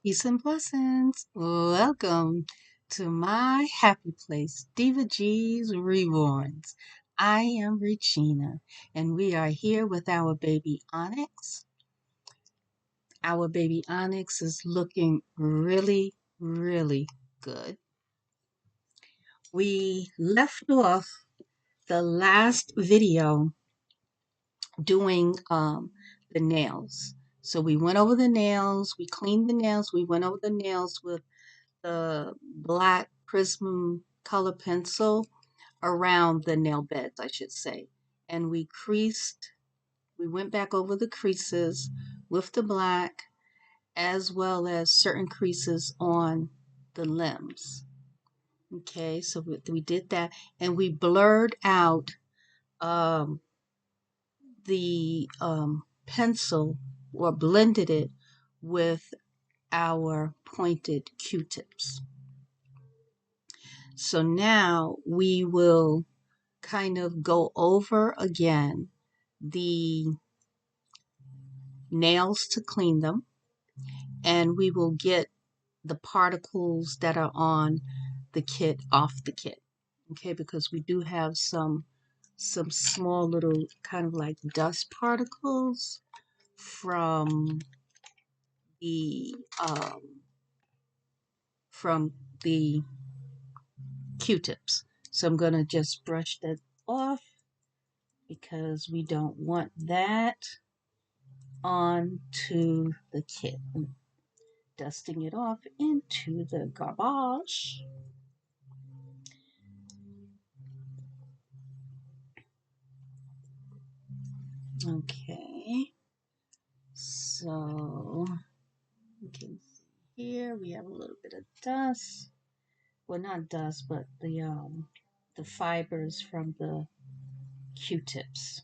Peace and blessings. Welcome to my happy place, Diva G's Reborns. I am Regina, and we are here with our baby Onyx. Our baby Onyx is looking really, really good. We left off the last video doing the nails. So we went over the nails, we cleaned the nails, we went over the nails with the black Prismacolor pencil around the nail beds, I should say. And we went back over the creases with the black as well as certain creases on the limbs. Okay, so we did that and we blurred out um, the pencil or blended it with our pointed Q-tips. So now we will kind of go over again the nails to clean them, and we will get the particles that are on the kit off the kit. Okay, because we do have some small little kind of like dust particles from the um, from the Q-tips. So I'm gonna just brush that off because we don't want that onto the kit. I'm dusting it off into the garbage. Okay, so you can see here we have a little bit of dust. Well, not dust, but the fibers from the Q-tips.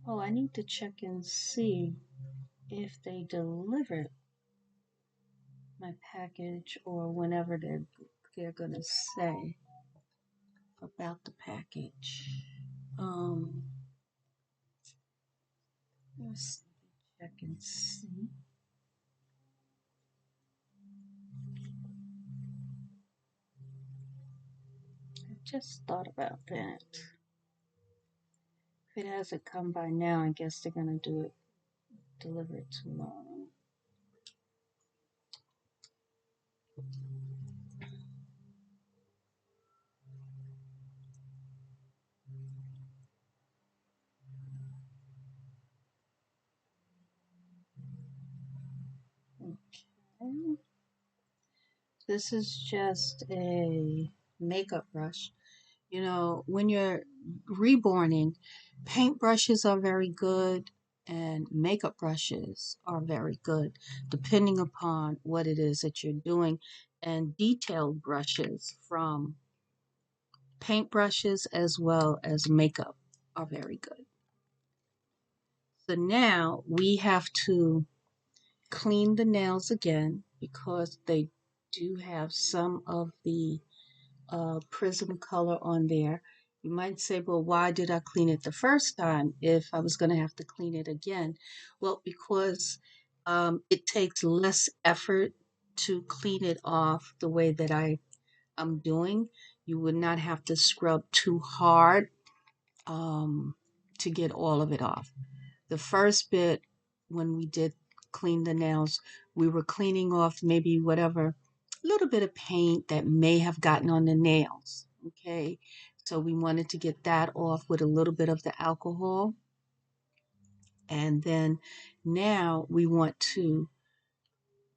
Oh, I need to check and see if they delivered my package or whenever they're gonna say about the package. Um, let's check and see. I just thought about that. If it hasn't come by now, I guess they're gonna deliver it tomorrow. Okay. This is just a makeup brush. You know, when you're reborning, paint brushes are very good and makeup brushes are very good, depending upon what it is that you're doing. And detailed brushes from paint brushes as well as makeup are very good. So now we have to clean the nails again because they do have some of the Prismacolor on there. You might say, well, why did I clean it the first time if I was going to have to clean it again? Well, because it takes less effort to clean it off the way that I'm doing. You would not have to scrub too hard to get all of it off. The first bit, when we did clean the nails, we were cleaning off maybe whatever little bit of paint that may have gotten on the nails. Okay, so we wanted to get that off with a little bit of the alcohol. And then now we want to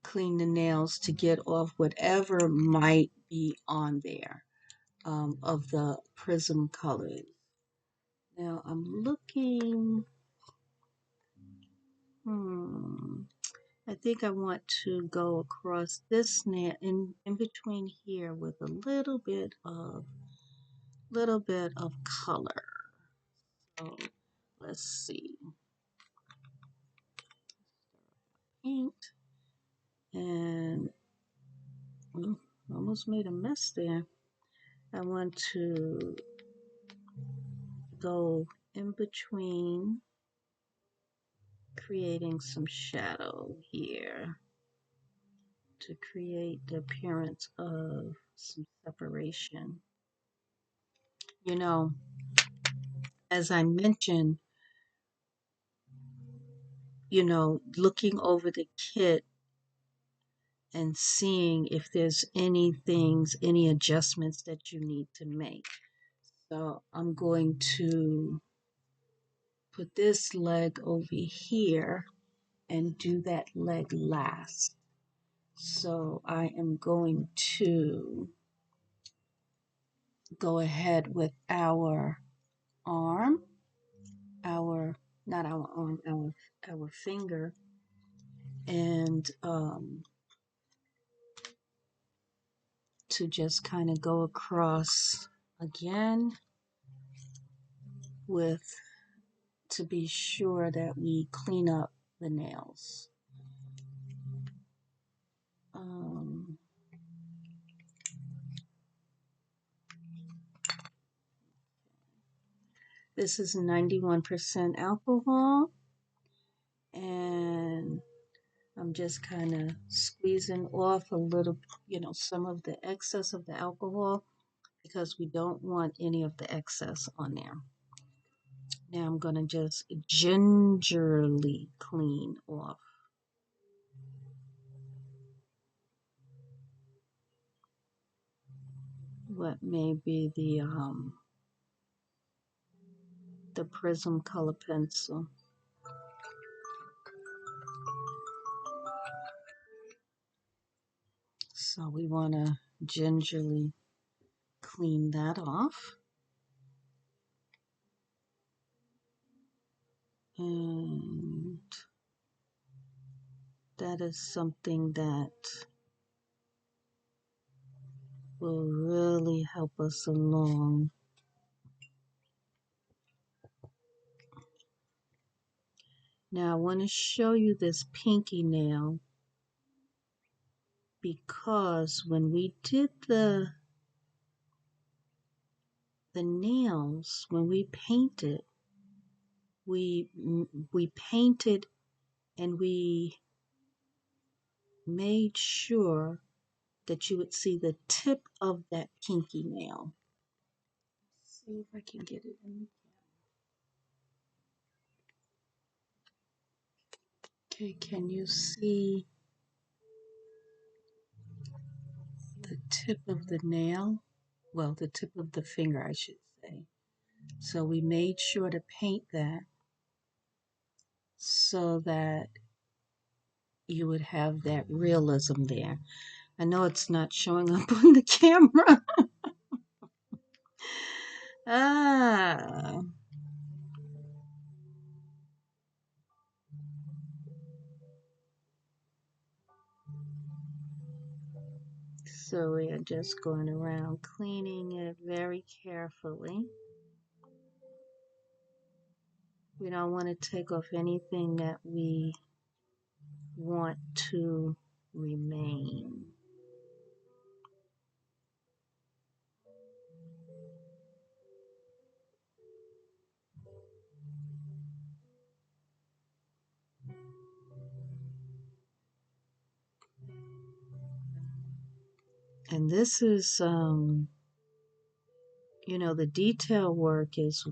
clean the nails to get off whatever might be on there of the Prismacolors. Now I'm looking. I think I want to go across this nail in between here with a little bit of color. So let's see. Paint and almost made a mess there. I want to go in between creating some shadow here to create the appearance of some separation. You know, as I mentioned, looking over the kit and seeing if there's any adjustments that you need to make. So I'm going to put this leg over here and do that leg last. So I am going to go ahead with our arm, not our arm, our finger, and to just kind of go across again to be sure that we clean up the nails. This is 91% alcohol, and I'm just kind of squeezing off a little, some of the excess of the alcohol, because we don't want any of the excess on there. Now I'm going to just gingerly clean off what may be the Prismacolor pencil. So we want to gingerly clean that off. And that is something that will really help us along. Now I want to show you this pinky nail, because when we did the nails, when we painted, we painted and we made sure that you would see the tip of that pinky nail. Let's see if I can get it in. Okay, can you see the tip of the nail? Well, the tip of the finger, I should say. So we made sure to paint that so that you would have that realism there. I know it's not showing up on the camera. So we are just going around cleaning it very carefully. We don't want to take off anything that we want to remain. And this is, the detail work is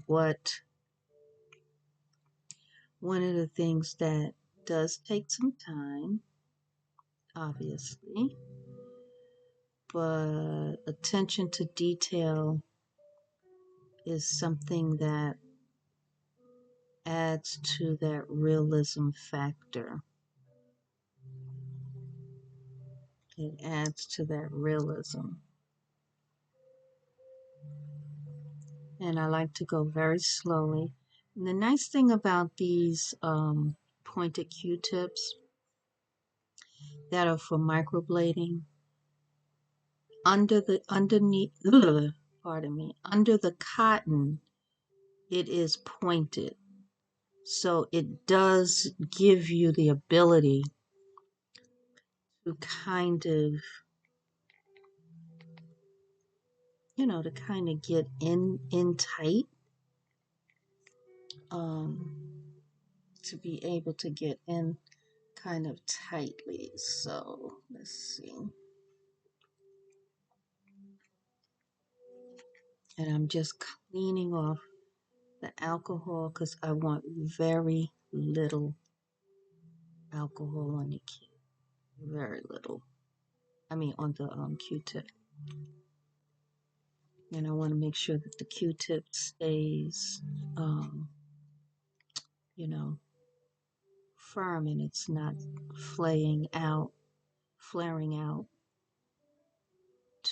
one of the things that does take some time, obviously, but attention to detail is something that adds to that realism factor. It adds to that realism. And I like to go very slowly. And the nice thing about these pointed Q-tips that are for microblading, under the cotton, it is pointed. So it does give you the ability to kind of, get in tight. to be able to get in kind of tightly. So let's see. And I'm just cleaning off the alcohol because I want very little alcohol on the key. Very little. I mean on the Q-tip. And I want to make sure that the Q-tip stays, you know, firm and it's not flaring out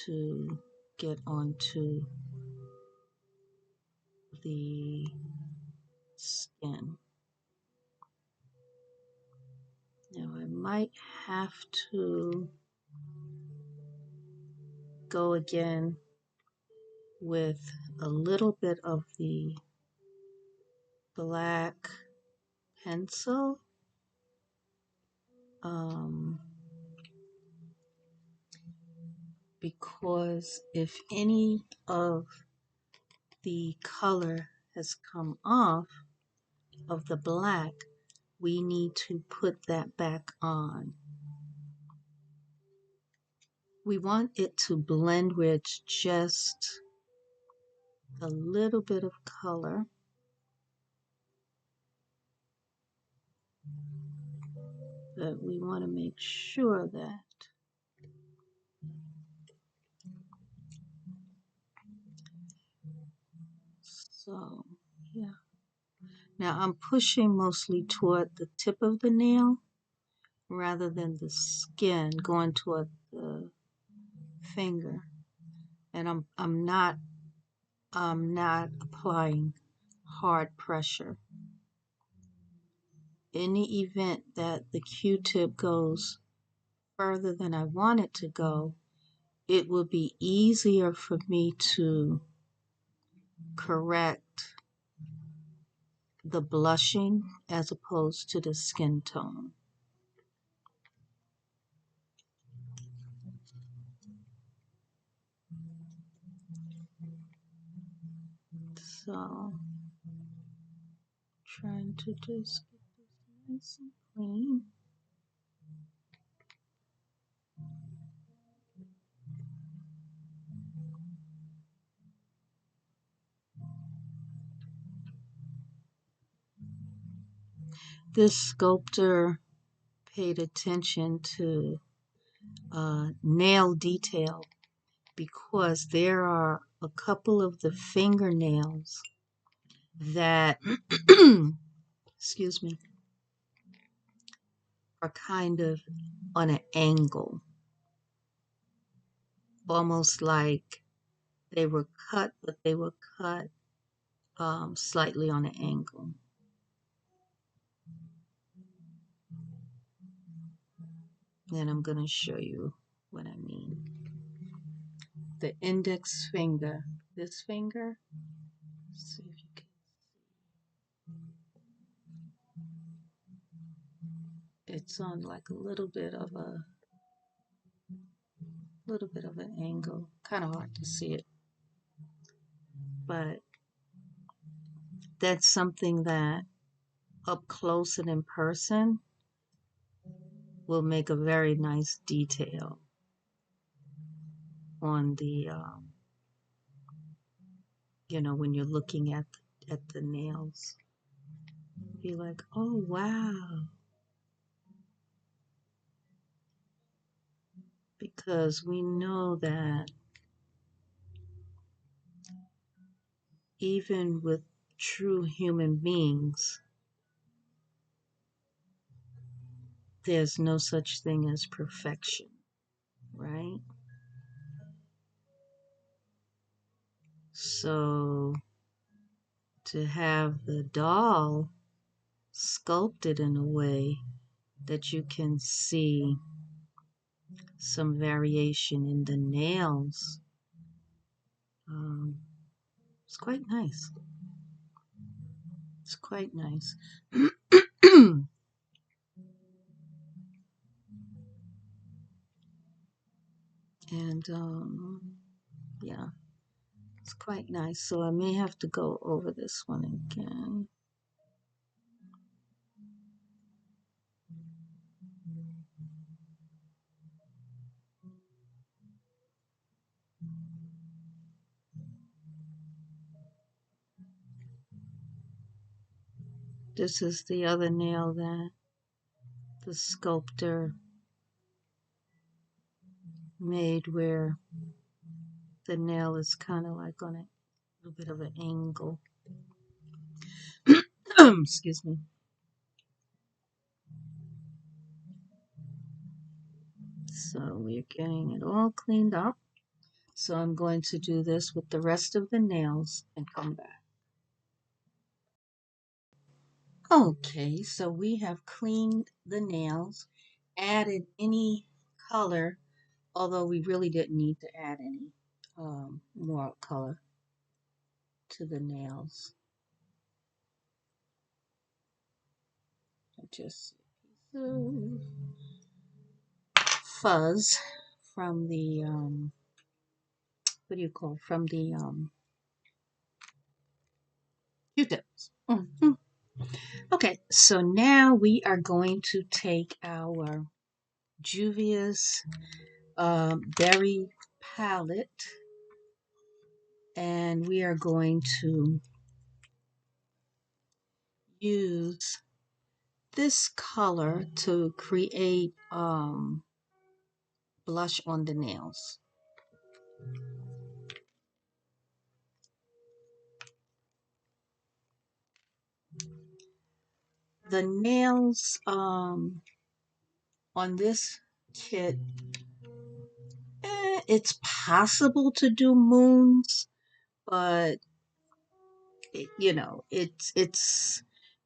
to get onto the skin. Now I might have to go again with a little bit of the black pencil. Because if any of the color has come off of the black, we need to put that back on. We want it to blend with just a little bit of color. But we want to make sure that so yeah. Now I'm pushing mostly toward the tip of the nail rather than the skin, going toward the finger. And I'm not applying hard pressure. In the event that the Q-tip goes further than I want it to go, it will be easier for me to correct the blushing as opposed to the skin tone. So, trying to just get this nice and clean. This sculptor paid attention to nail detail because there are a couple of the fingernails that, excuse me, are kind of on an angle, almost like they were cut, but they were cut slightly on an angle. And I'm going to show you what I mean. The index finger, this finger, let's see if you can. It's on like a little bit of an angle. Kind of hard to see it, but that's something that up close and in person will make a very nice detail on the you know, when you're looking at the nails. Be like, oh wow. Because we know that even with true human beings, there's no such thing as perfection, right? So to have the doll sculpted in a way that you can see some variation in the nails, it's quite nice. It's quite nice. And yeah, it's quite nice. So I may have to go over this one again. This is the other nail that the sculptor made where the nail is kind of like on a little bit of an angle. Excuse me. So we're getting it all cleaned up. So I'm going to do this with the rest of the nails and come back. Okay, so we have cleaned the nails, added any color, although we really didn't need to add any more color to the nails. Just fuzz from the what do you call, from the Q-tips. Okay, so now we are going to take our Juvia's berry palette, and we are going to use this color to create blush on the nails. The nails on this kit, it's possible to do moons, but you know, it's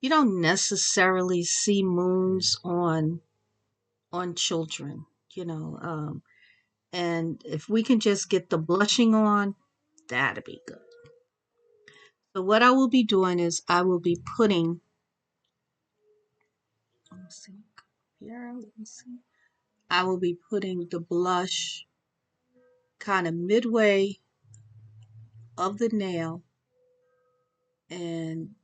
you don't necessarily see moons on children, you know. And if we can just get the blushing on, that'd be good. So what I will be doing is I will be putting, let me see, here, let me see. I will be putting the blush kind of midway of the nail and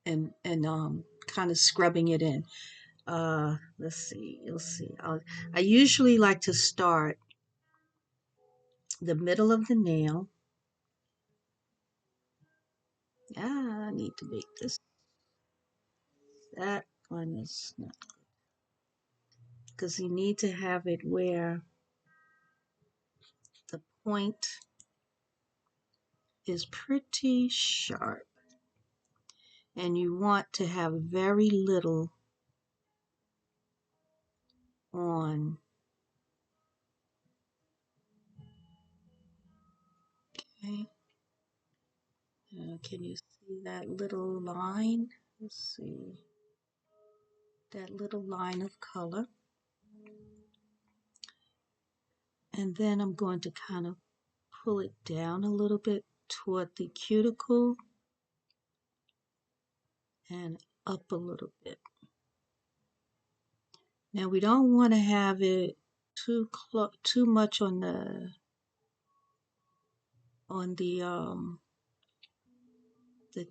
kind of scrubbing it in. Let's see, you'll see. I usually like to start the middle of the nail. I need to make this. That one is not good because you need to have it where the point is pretty sharp, and you want to have very little on. Okay. Can you see that little line? Let's see. That little line of color. And then I'm going to kind of pull it down a little bit toward the cuticle and up a little bit. Now we don't want to have it too much on the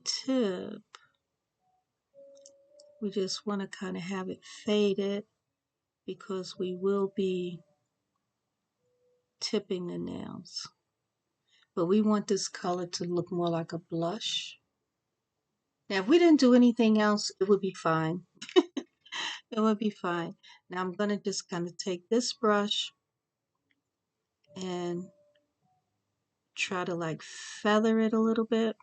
tip. We just want to kind of have it faded because we will be tipping the nails. But we want this color to look more like a blush. Now, if we didn't do anything else, it would be fine. It would be fine. Now I'm going to just kind of take this brush and try to like feather it a little bit.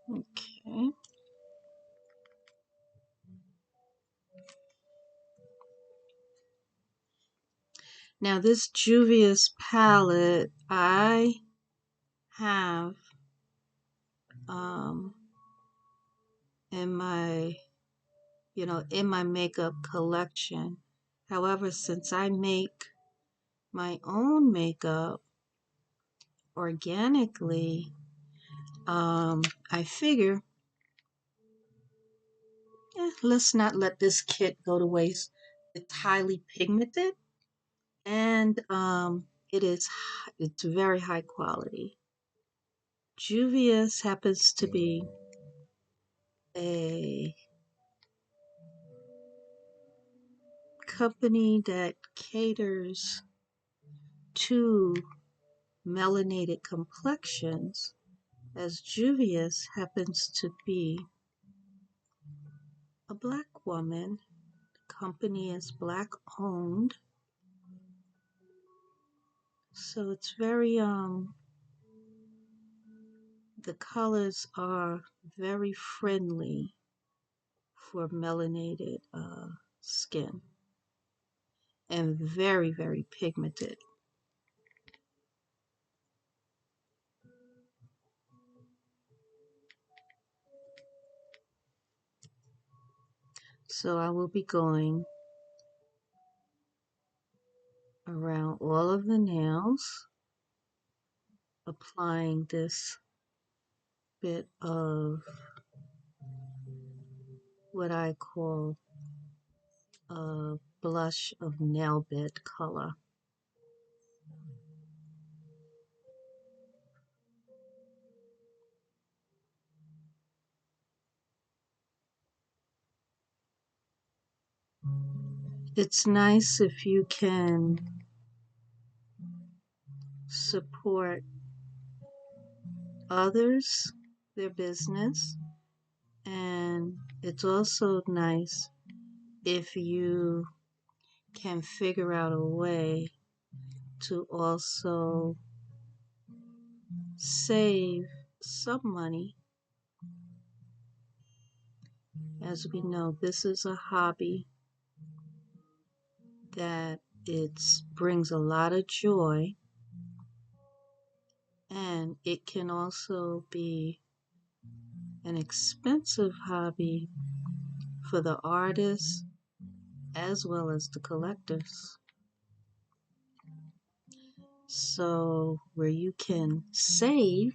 Okay. Now this Juvia's palette, I have in my, in my makeup collection. However, since I make my own makeup organically, I figure, let's not let this kit go to waste. It's highly pigmented, and it's very high quality. Juvia's happens to be a company that caters to melanated complexions, as Juvia's happens to be a black woman. The company is black owned. So it's very the colors are very friendly for melanated skin and very, very pigmented. So I will be going around all of the nails, applying this bit of what I call a blush of nail bed color. It's nice if you can support others, their business, and it's also nice if you can figure out a way to also save some money. As we know, this is a hobby that it brings a lot of joy, and it can also be an expensive hobby for the artists as well as the collectors. So where you can save,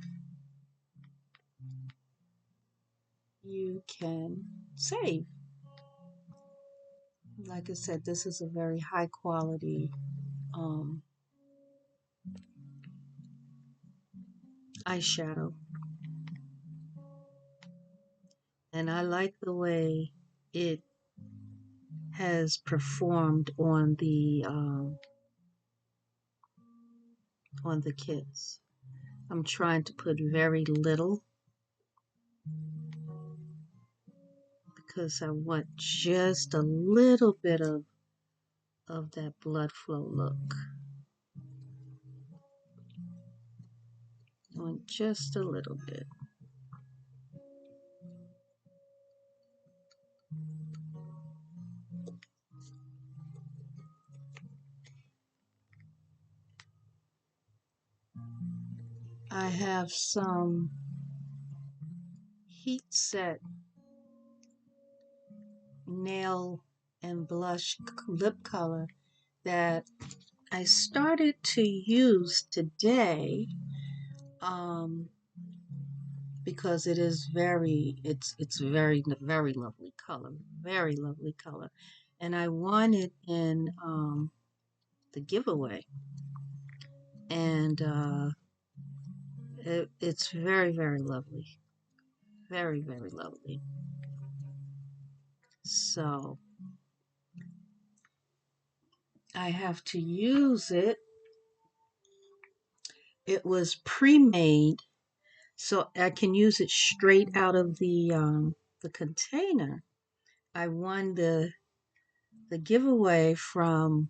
you can save. Like I said, this is a very high quality eyeshadow, and I like the way it has performed on the kits. I'm trying to put very little because I want just a little bit of that blood flow look. I want just a little bit. I have some heat set nail and blush lip color that I started to use today because it is it's very lovely color, very lovely color, and I want it in the giveaway, and it's very lovely, very lovely. So I have to use it. It was pre-made, so I can use it straight out of the container. I won the giveaway from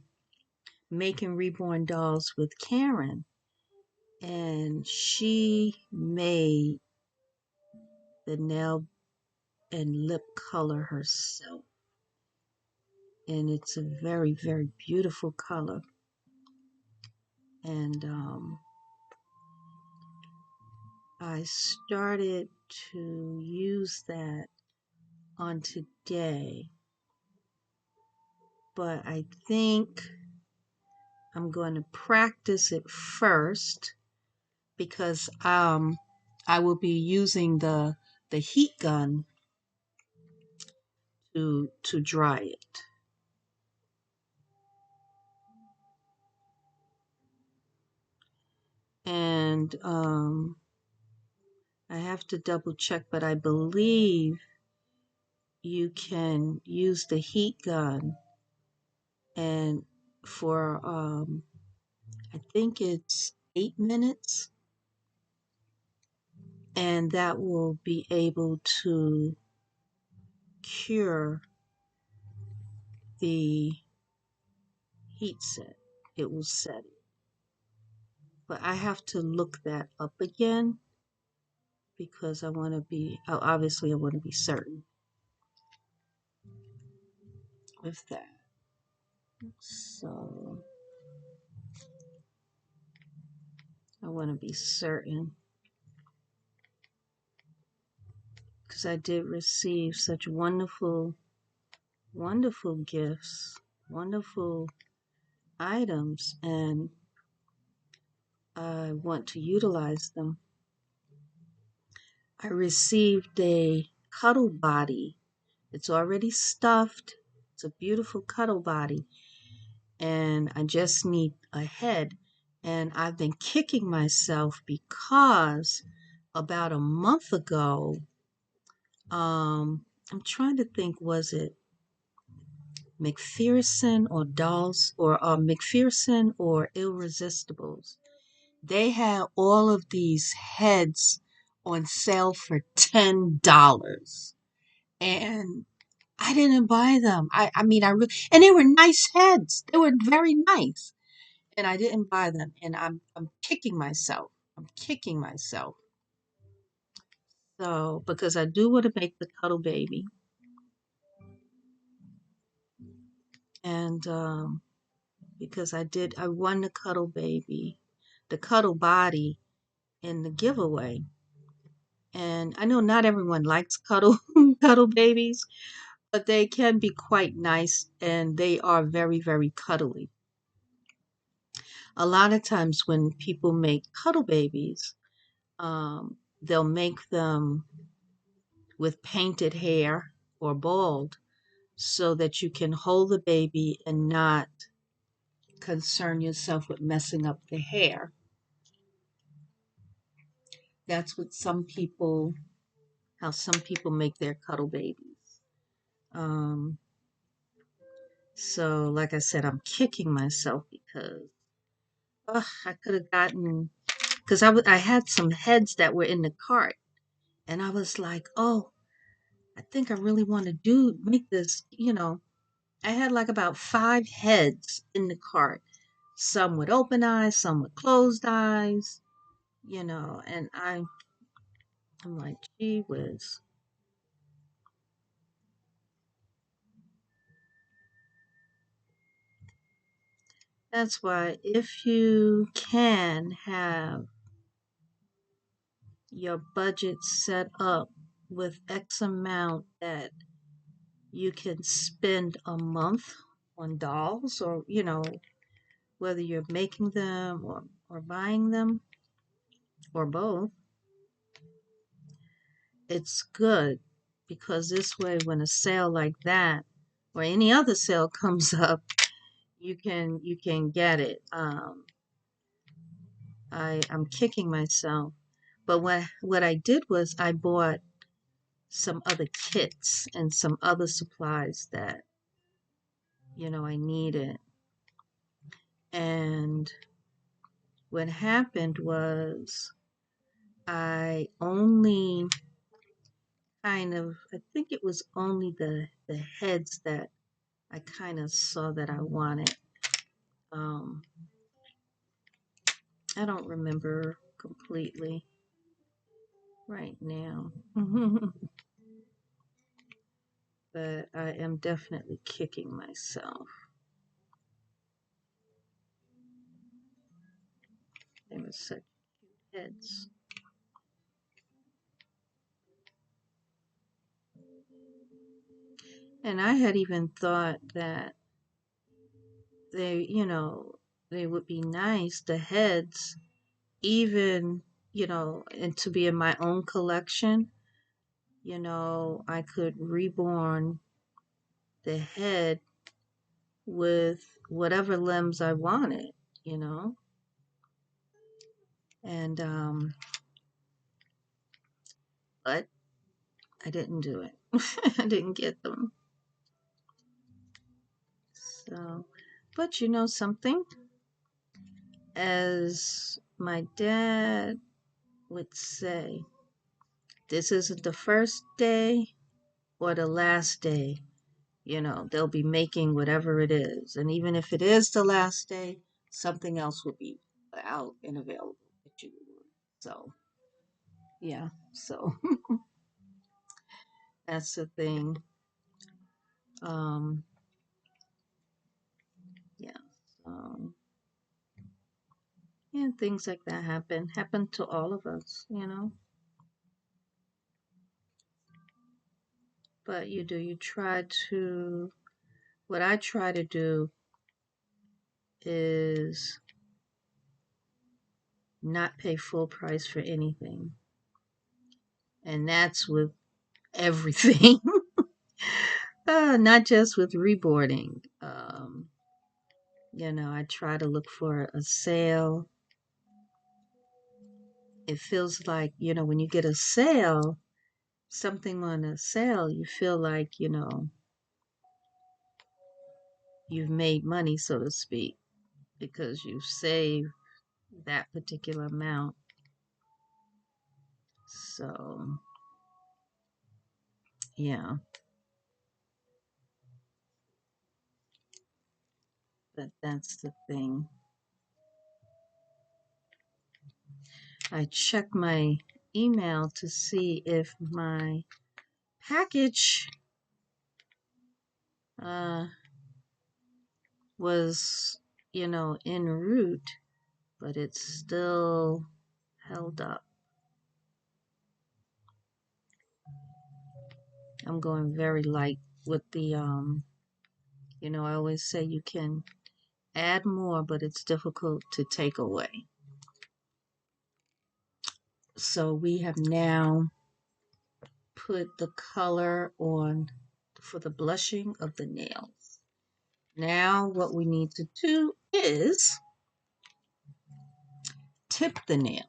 Making Reborn Dolls with Karen, and she made the nail and lip color herself, and it's a very beautiful color. And I started to use that on today, but I think I'm going to practice it first because I will be using the heat gun to dry it. And I have to double check, but I believe you can use the heat gun and for I think it's 8 minutes, and that will be able to cure the heat set. It will set it. But I have to look that up again because I want to be, obviously I want to be certain with that. So I want to be certain because I did receive such wonderful, wonderful gifts, wonderful items, and I want to utilize them. I received a cuddle body. It's already stuffed. It's a beautiful cuddle body. And I just need a head. And I've been kicking myself because about a month ago, I'm trying to think, was it McPherson or Dolls or McPherson or Irresistibles? They had all of these heads on sale for $10. And I didn't buy them. I mean, and they were nice heads. They were very nice. And I didn't buy them. And I'm kicking myself. I'm kicking myself. So, because I do want to make the cuddle baby. And because I won the cuddle baby, the cuddle body in the giveaway. And I know not everyone likes cuddle babies, but they can be quite nice and they are very, very cuddly. A lot of times when people make cuddle babies, they'll make them with painted hair or bald so that you can hold the baby and not concern yourself with messing up the hair. That's what how some people make their cuddle babies. Um, so, like I said, I'm kicking myself because I could have gotten, because I had some heads that were in the cart, and I was like, oh, I think I really want to make this, I had like about 5 heads in the cart, some with open eyes, some with closed eyes, and I'm like, gee whiz. That's why if you can have your budget set up with X amount that you can spend a month on dolls, or whether you're making them or buying them or both, it's good because this way when a sale like that or any other sale comes up, you can get it. I'm kicking myself, but what I did was I bought some other kits and some other supplies that I needed. And what happened was I only I think it was only the heads that I kind of saw that I wanted. Um, I don't remember completely right now, but I am definitely kicking myself. They were such cute heads. And I had even thought that they would be nice, the heads, even, and to be in my own collection, I could reborn the head with whatever limbs I wanted, you know. And but I didn't do it. I didn't get them. So, but you know something? As my dad would say, this isn't the first day or the last day. You know, they'll be making whatever it is. And even if it is the last day, something else will be out and available that you want. So, yeah. So that's the thing. Um, yeah. So, yeah, things like that happen to all of us, you know. But you try to, what I try to do is not pay full price for anything. And that's with everything. Not just with reboarding. You know, I try to look for a sale. It feels like, you know, when you get a sale, something on a sale, you feel like, you know, you've made money, so to speak, because you've saved that particular amount. So, yeah, but that's the thing. I check my email to see if my package uh, was, you know, en route, but it's still held up. I'm going very light with the, you know, I always say you can add more, but it's difficult to take away. So we have now put the color on for the blushing of the nails. Now what we need to do is tip the nails.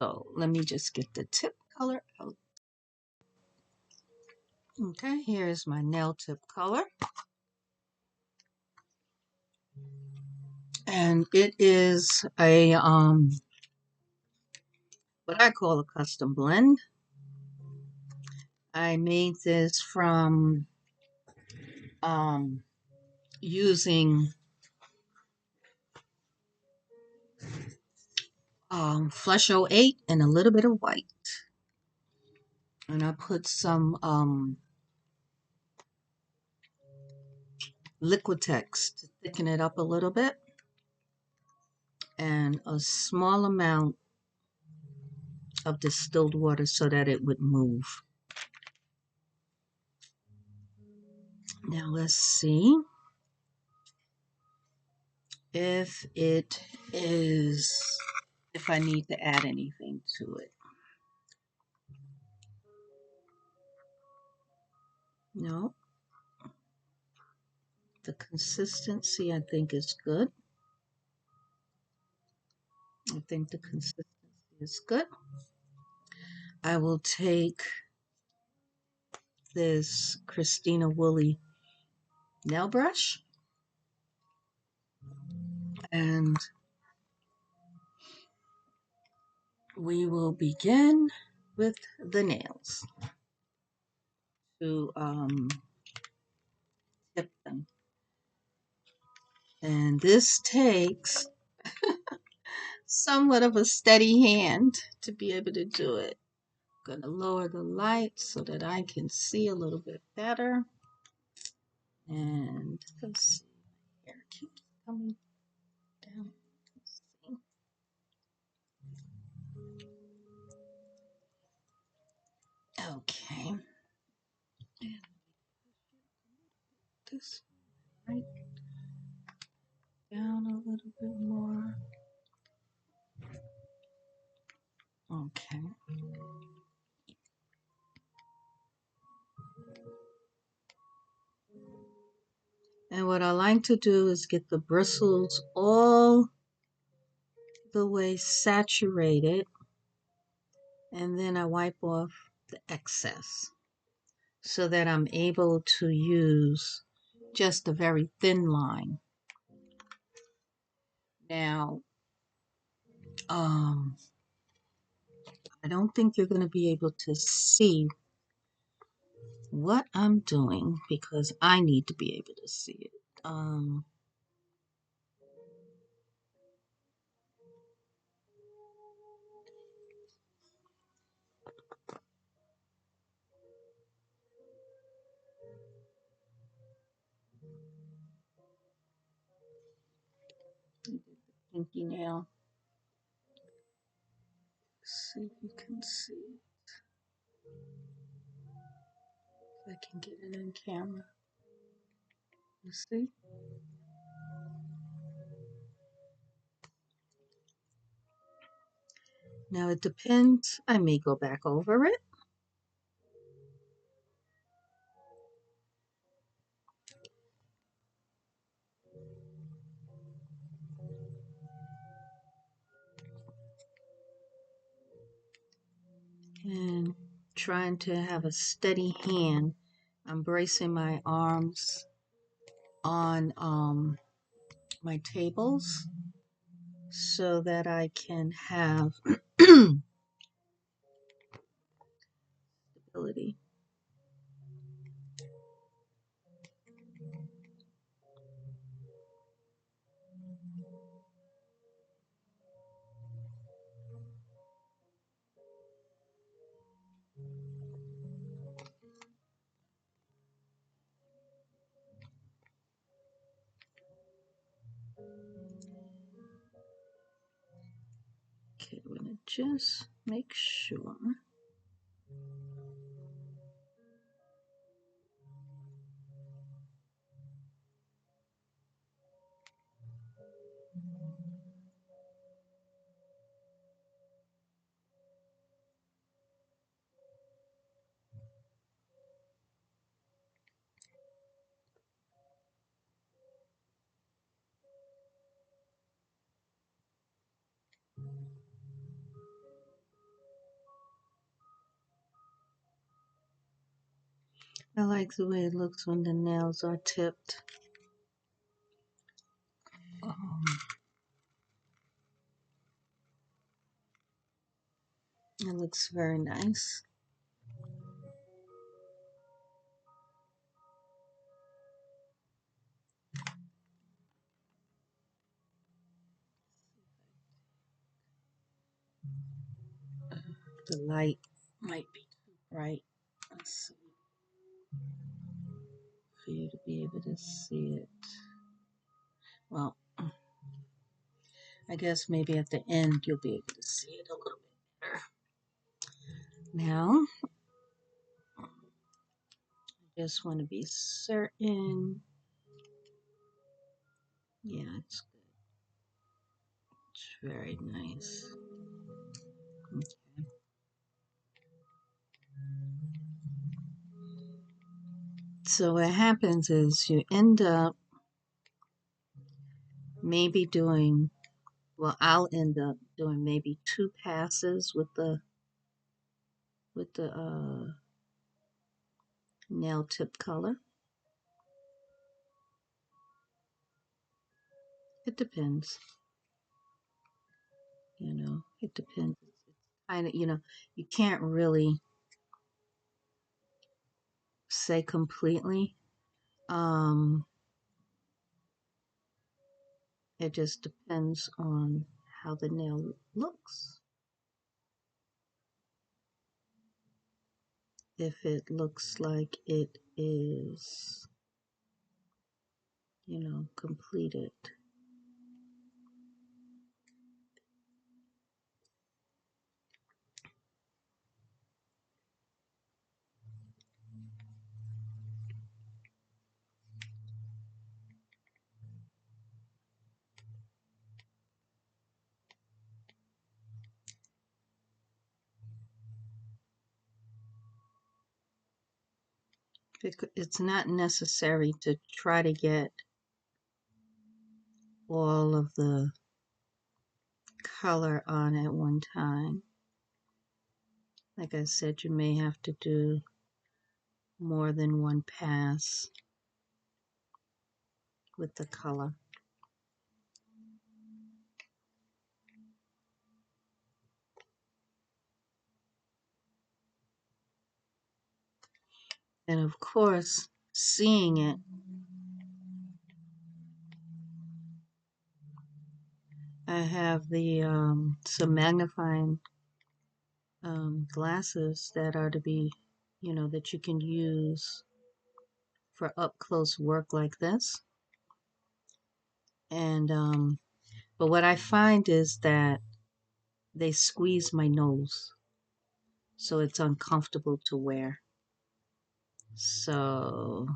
So let me just get the tip color out. Okay, here's my nail tip color. And it is a what I call a custom blend. I made this from using Flush 08 and a little bit of white. And I put some Liquitex to thicken it up a little bit. And a small amount of distilled water so that it would move. Now let's see if it is, if I need to add anything to it. No. The consistency I think is good. I think the consistency is good. I will take this Christina Woolley nail brush and we will begin with the nails to tip them. And this takes somewhat of a steady hand to be able to do it. I'm going to lower the light so that I can see a little bit better. And let's see, hair keeps coming down. Let's see. Okay. And this right down a little bit more. Okay. And what I like to do is get the bristles all the way saturated, and then I wipe off the excess so that I'm able to use just a very thin line. Now, I don't think you're going to be able to see what I'm doing because I need to be able to see it. Pinky nail. See if you can see it. If I can get it in camera. You see? Now it depends. I may go back over it. And trying to have a steady hand. I'm bracing my arms on my tables so that I can have stability. Okay, I'm going to just make sure. I like the way it looks when the nails are tipped. It looks very nice. The light might be too bright. Let's see. For you to be able to see it. Well, I guess maybe at the end you'll be able to see it a little bit better. Now, I just want to be certain. Yeah, it's good. It's very nice. Okay. So what happens is you end up maybe doing, well, I'll end up doing maybe 2 passes with the nail tip color. It depends. You know, it depends. It's kind of, you know, you can't really say completely. It just depends on how the nail looks. If it looks like it is, you know, completed. It's not necessary to try to get all of the color on at one time. Like I said, you may have to do more than one pass with the color. And of course, seeing it, I have the some magnifying glasses that are to be, you know, that you can use for up close work like this. And but what I find is that they squeeze my nose, so it's uncomfortable to wear. So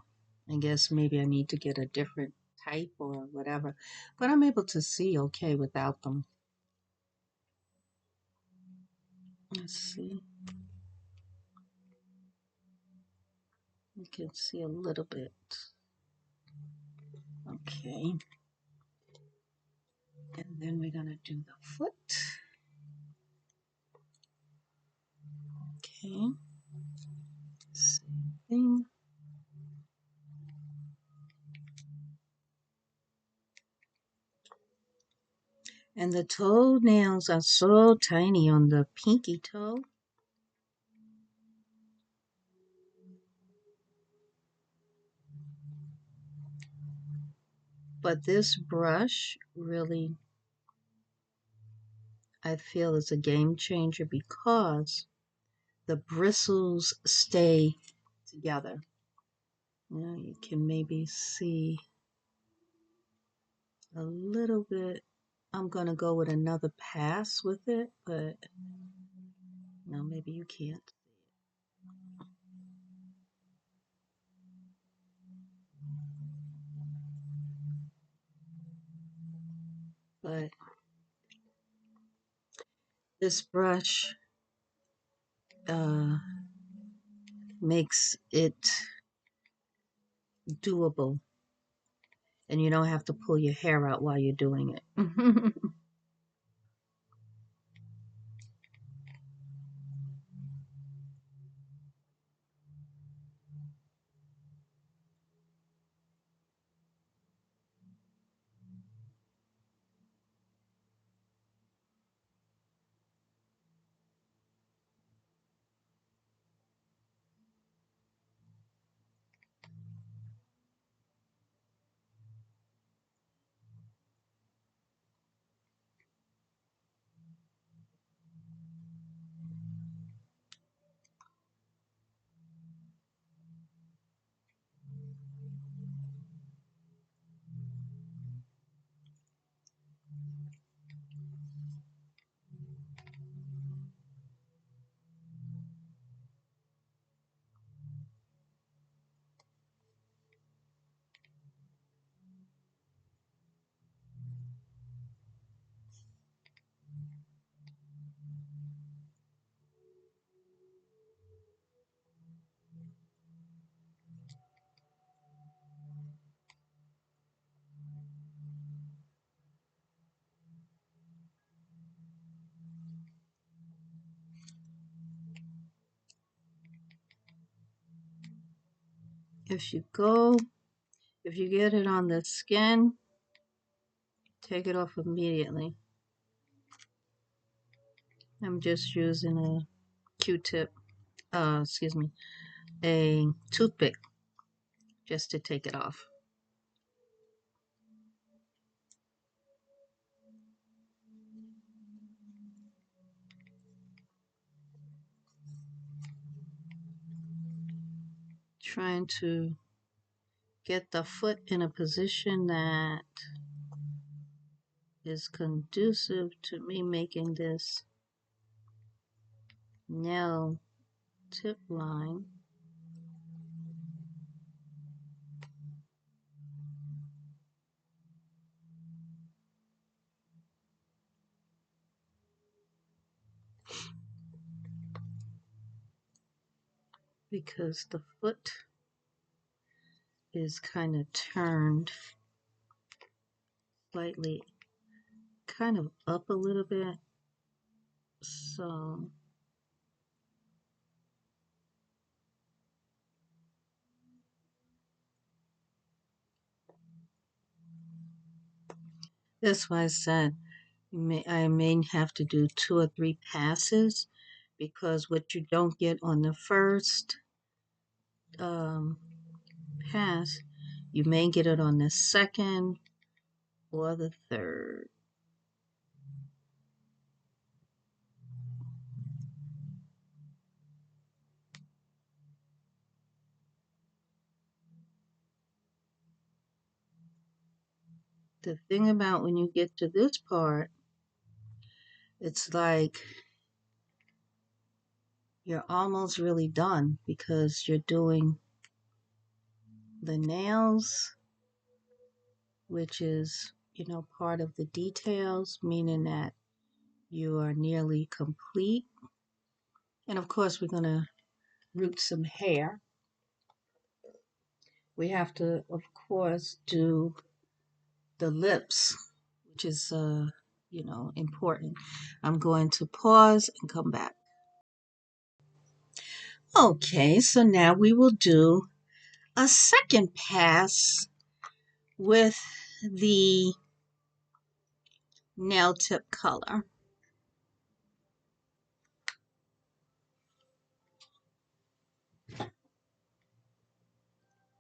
I guess maybe I need to get a different type or whatever, but I'm able to see okay without them. Let's see. You can see a little bit. Okay. And then we're going to do the foot. Okay. Same thing. And the toenails are so tiny on the pinky toe. But this brush really, I feel, is a game changer because the bristles stay together. You know, you can maybe see a little bit. I'm going to go with another pass with it, but no, maybe you can't. But this brush makes it doable, and you don't have to pull your hair out while you're doing it. If you get it on the skin, take it off immediately. I'm just using a Q-tip, excuse me, a toothpick just to take it off. Trying to get the foot in a position that is conducive to me making this nail tip line. Because the foot is kind of turned slightly kind of up a little bit. So that's why I said I may have to do 2 or 3 passes, because what you don't get on the first um, pass, you may get it on the second or the third. The thing about when you get to this part, it's like you're almost really done, because you're doing the nails, which is, part of the details, meaning that you are nearly complete. And of course, we're going to root some hair. We have to, of course, do the lips, which is, important. I'm going to pause and come back. Okay, so now we will do a second pass with the nail tip color.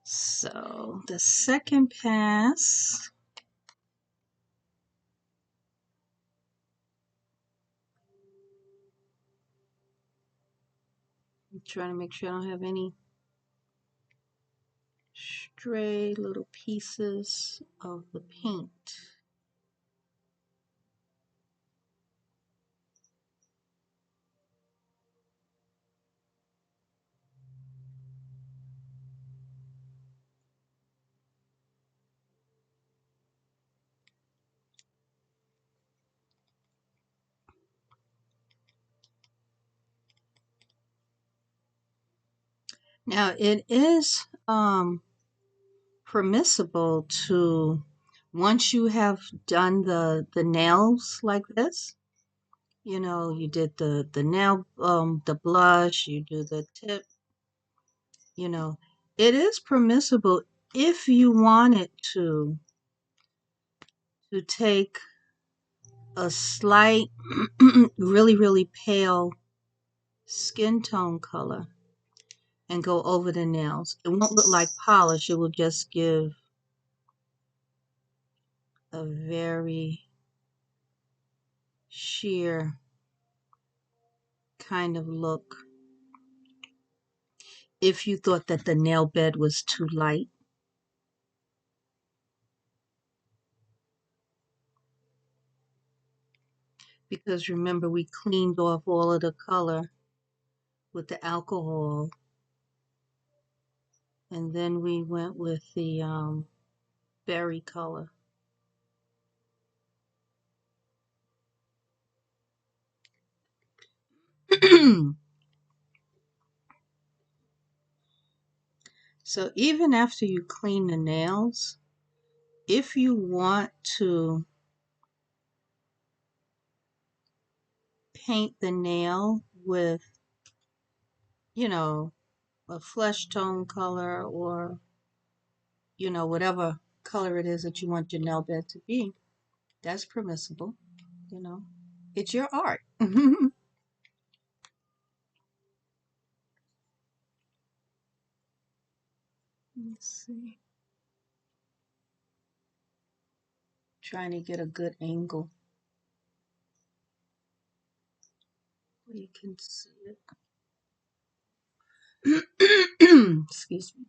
So the second pass, I'm trying to make sure I don't have any stray little pieces of the paint. Now it is permissible to, once you have done the nails like this, you did the nail the blush, you do the tip, it is permissible, if you wanted to take a slight really pale skin tone color and go over the nails. It won't look like polish, it will just give a very sheer kind of look if you thought that the nail bed was too light. Because remember, we cleaned off all of the color with the alcohol, and then we went with the berry color. So even after you clean the nails, if you want to paint the nail with, a flesh tone color, or, whatever color it is that you want your nail bed to be, that's permissible. It's your art. Let's see. Trying to get a good angle where you can see it. Excuse me.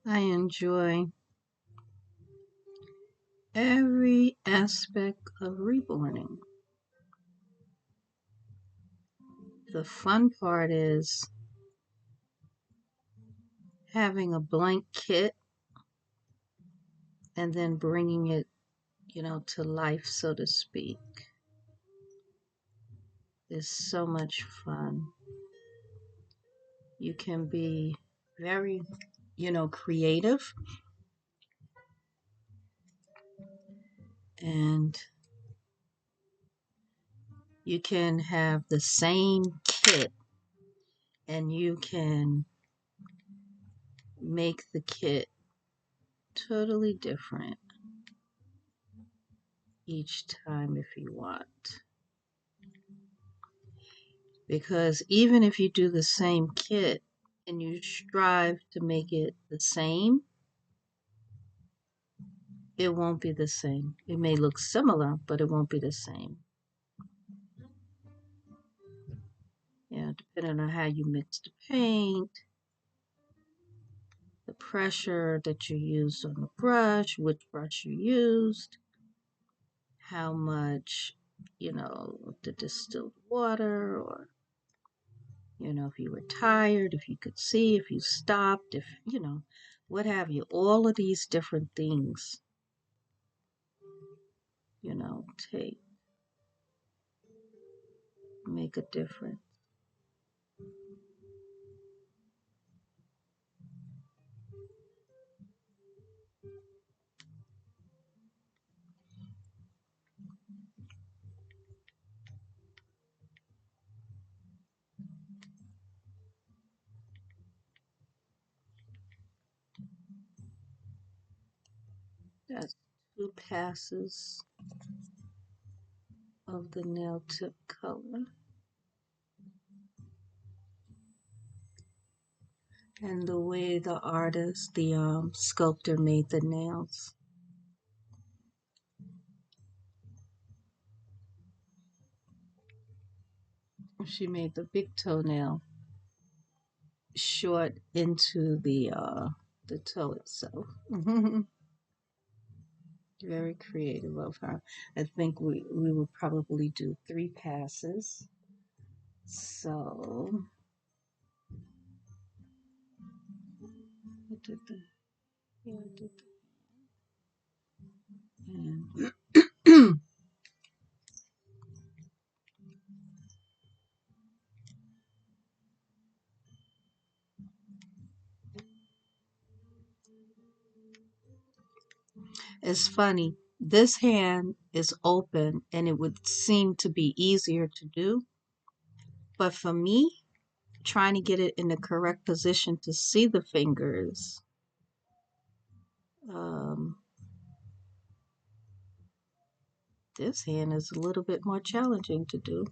I enjoy every aspect of reborning. The fun part is having a blank kit and then bringing it, to life, so to speak. Is so much fun. You can be very, creative, and you can have the same kit and you can make the kit totally different each time if you want. Because even if you do the same kit and you strive to make it the same, it won't be the same. It may look similar, but it won't be the same. Depending on how you mix the paint, the pressure that you used on the brush, which brush you used, how much, the distilled water, or, if you were tired, if you could see, if you stopped, if, what have you. All of these different things, take, make a difference. That's 2 passes of the nail tip color. And the way the artist, the sculptor, made the nails. She made the big toenail short into the toe itself. Very creative of her. I think we will probably do 3 passes. So I did the, yeah, I did the, and it's funny. This hand is open and it would seem to be easier to do. But for me, trying to get it in the correct position to see the fingers, this hand is a little bit more challenging to do.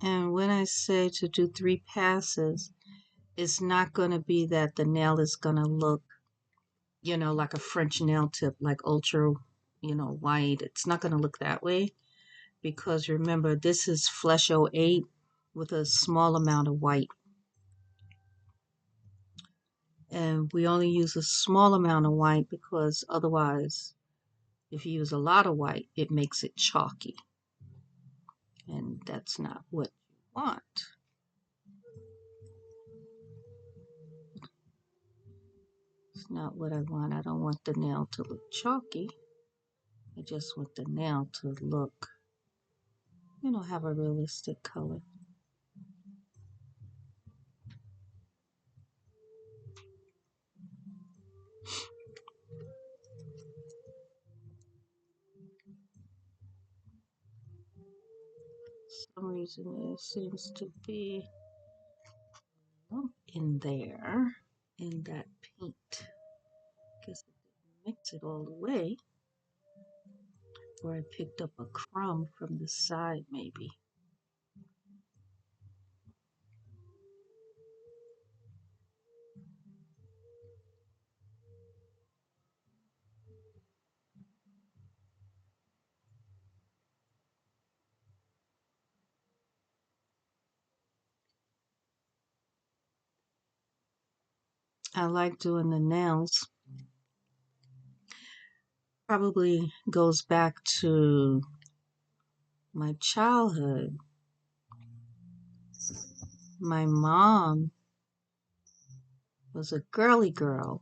And when I say to do 3 passes, it's not going to be that the nail is going to look, like a French nail tip, like ultra, white. It's not going to look that way, because remember, this is Flesh 08 with a small amount of white. And we only use a small amount of white because otherwise, if you use a lot of white, it makes it chalky. And that's not what you want. It's not what I want. I don't want the nail to look chalky. I just want the nail to look have a realistic color. For some reason there seems to be a lump in there in that paint. Guess I didn't mix it all the way, or I picked up a crumb from the side maybe. I like doing the nails. Probably goes back to my childhood. My mom was a girly girl,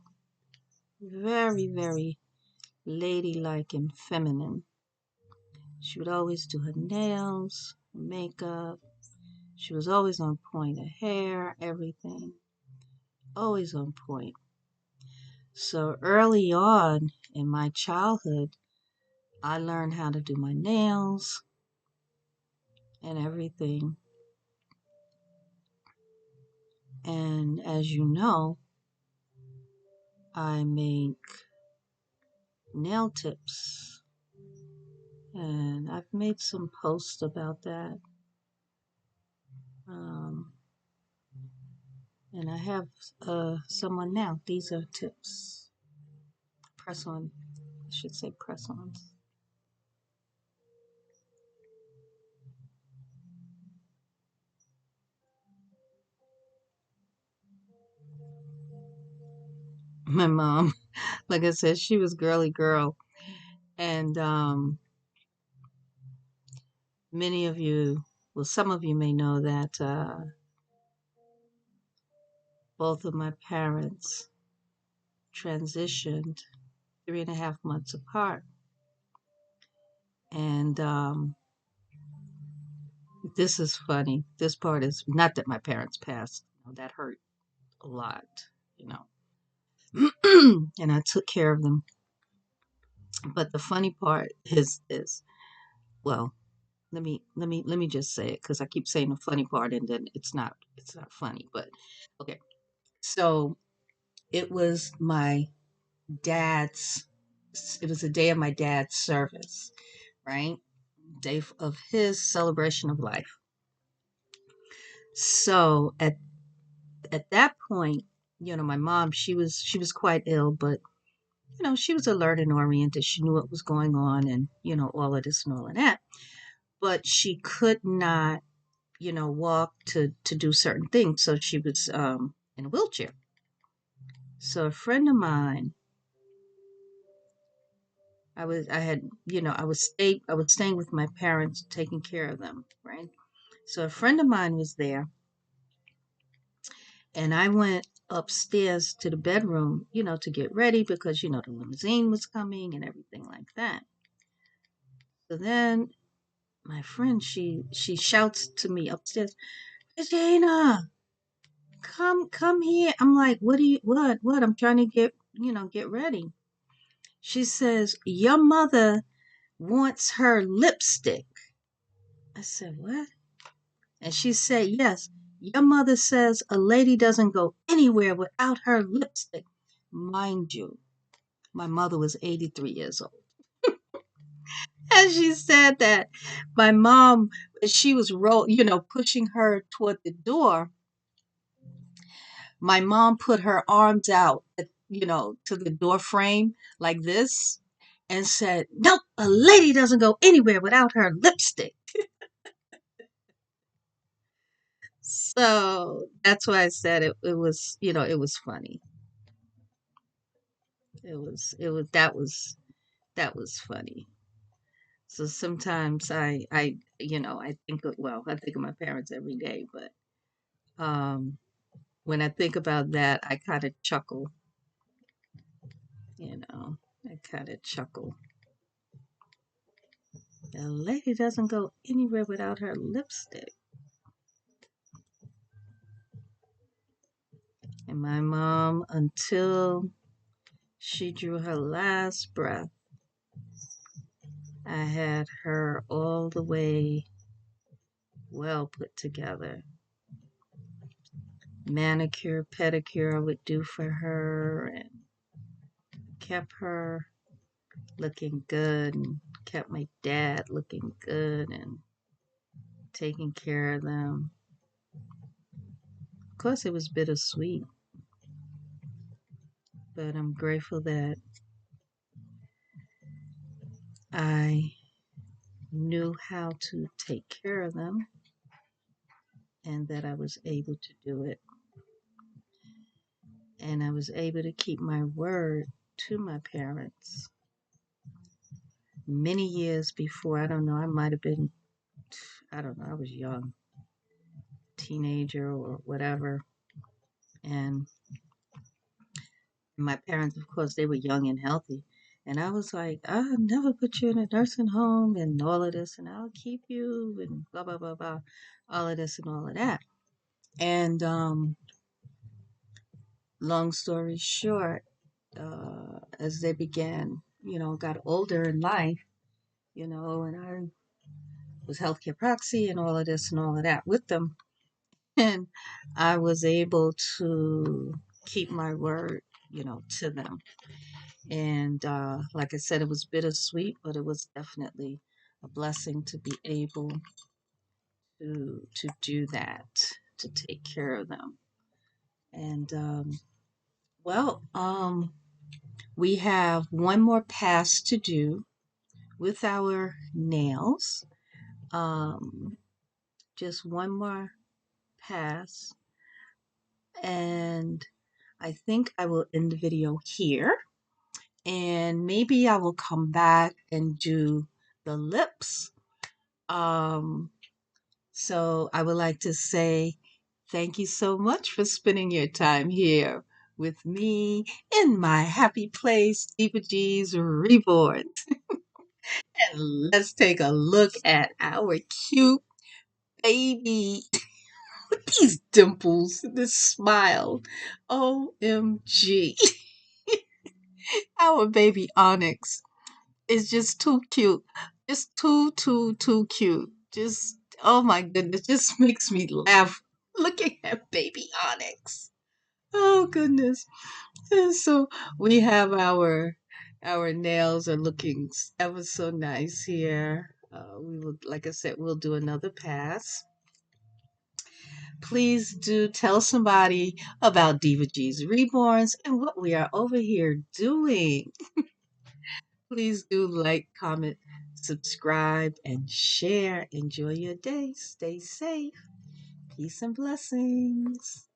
very, very ladylike and feminine. She would always do her nails, makeup. She was always on point. Her hair, everything, always on point. So early on in my childhood, I learned how to do my nails and everything. And as you know, I make nail tips. And I've made some posts about that. Um, and I have someone now. These are tips. Press on, I should say press ons. My mom, like I said, she was girly girl. And many of you, well, some of you may know that both of my parents transitioned 3.5 months apart. And this is funny. This part is not that my parents passed. That hurt a lot, you know. And I took care of them. But the funny part is well, let me just say it because I keep saying the funny part and then it's not funny. But okay, so it was my dad's. It was the day of my dad's service, right? Day of his celebration of life. So at that point, my mom, she was quite ill, but she was alert and oriented. She knew what was going on and, all of this and all of that. But she could not, walk to do certain things. So she was in a wheelchair. So a friend of mine, I was staying with my parents, taking care of them, right? So a friend of mine was there, and I went upstairs to the bedroom, to get ready because, the limousine was coming and everything like that. So then my friend, she shouts to me upstairs, Regina, come here. I'm like, what? I'm trying to get ready. She says, your mother wants her lipstick. I said, what? And she said, yes, your mother says a lady doesn't go anywhere without her lipstick. Mind you, my mother was 83 years old. And she said that my mom, she was pushing her toward the door. My mom put her arms out, to the door frame like this and said, nope, a lady doesn't go anywhere without her lipstick. So that's why I said it was, it was funny. That was funny. So sometimes I think I think of my parents every day, but when I think about that, I kind of chuckle, I kind of chuckle. The lady doesn't go anywhere without her lipstick. And my mom, until she drew her last breath, I had her all the way well put together. Manicure, pedicure I would do for her and kept her looking good and kept my dad looking good and taking care of them. Of course, it was bittersweet, but I'm grateful that I knew how to take care of them and that I was able to do it. And I was able to keep my word to my parents many years before. I don't know, I might have been, I don't know, I was young, teenager or whatever. And my parents, of course, they were young and healthy. And I was like, I'll never put you in a nursing home and all of this, and I'll keep you and blah, blah, blah, blah, all of this and all of that. And long story short, as they began, got older in life, and I was healthcare proxy and all of this and all of that with them. And I was able to keep my word, to them. And like I said, it was bittersweet, but it was definitely a blessing to be able to do that, to take care of them. And well, we have one more pass to do with our nails. Um, just one more pass, and I think I will end the video here. And maybe I will come back and do the lips. So I would like to say thank you so much for spending your time here with me in my happy place, Diva G's Reborn. And let's take a look at our cute baby with these dimples, this smile. OMG. Our baby Onyx is just too cute. Just too cute. Just, oh my goodness, just makes me laugh looking at baby Onyx. Oh goodness. And so we have our nails are looking ever so nice here. We will, like I said, we'll do another pass. Please do tell somebody about Diva G's Reborns and what we are over here doing. Please do like, comment, subscribe, and share. Enjoy your day. Stay safe. Peace and blessings.